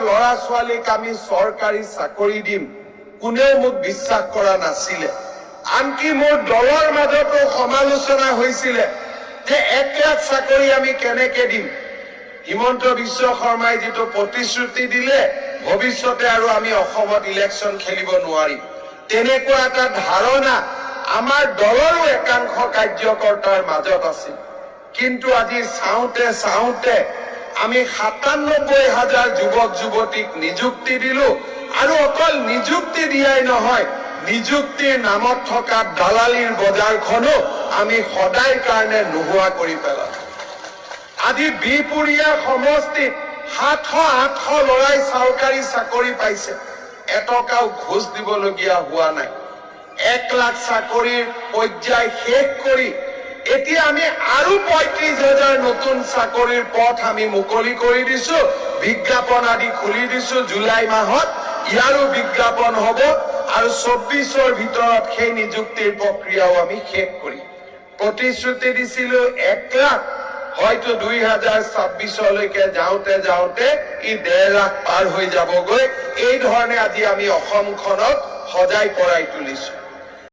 লৰা ছোৱালীক আমি চৰকাৰী চাকৰি দিম কোনেও মোক বিশ্বাস কৰা নাছিলে। আনকি মোৰ দলৰ মাজতো সমালোচনা হৈছিলে যে 1 লাখ চাকৰি আমি কেনেকে দিম। হিমন্ত বিশ্ব শৰ্মাই যেটো প্ৰতিশ্ৰুতি দিলে ভৱিষ্যতে আৰু আমি অসমত ইলেকশ্যন খেলিব নোৱাৰিম, তেনেকুৱা এটা ধাৰণা আমাৰ দলৰো একাংশ কাৰ্যকৰ্তাৰ মাজত আছিল। কিন্তু আজি চাওঁতে আমি ৯৭,০০০ যুৱক যুৱতীক নিযুক্তি দিলো, আৰু অকল নিযুক্তি দিয়াই নহয়, নিযুক্তিৰ নামত থকা দালালিৰ বজাৰখনো আমি সদায় কাৰণে নোহোৱা কৰি পেলালো। আজি বিপুৰীয়া সমষ্টিত ৭০০-৮০০ ল'ৰাই চৰকাৰী চাকৰি পাইছে, এটকাও ঘোষ দিবলগীয়া হোৱা নাই। 1 লাখ চাকৰিৰ পৰ্যায় শেষ কৰি এতিয়া আমি আৰু ৩৫,০০০ নতুন চাকৰিৰ পথ আমি মুকলি কৰি দিছো, বিজ্ঞাপন আদি খুলি দিছো। জুলাই মাহত ইয়াৰো বিজ্ঞাপন হ'ব আৰু ২৪ৰ ভিতৰত সেই নিযুক্তিৰ প্ৰক্ৰিয়াও আমি শেষ কৰিম। প্ৰতিশ্ৰুতি দিছিলো 1 লাখ, হয়তো ২০২৬লৈকে যাওঁতে ই ১.৫ লাখ পাৰ হৈ যাবগৈ। এই ধৰণে আজি আমি অসমখনক সজাই পৰাই তুলিছো।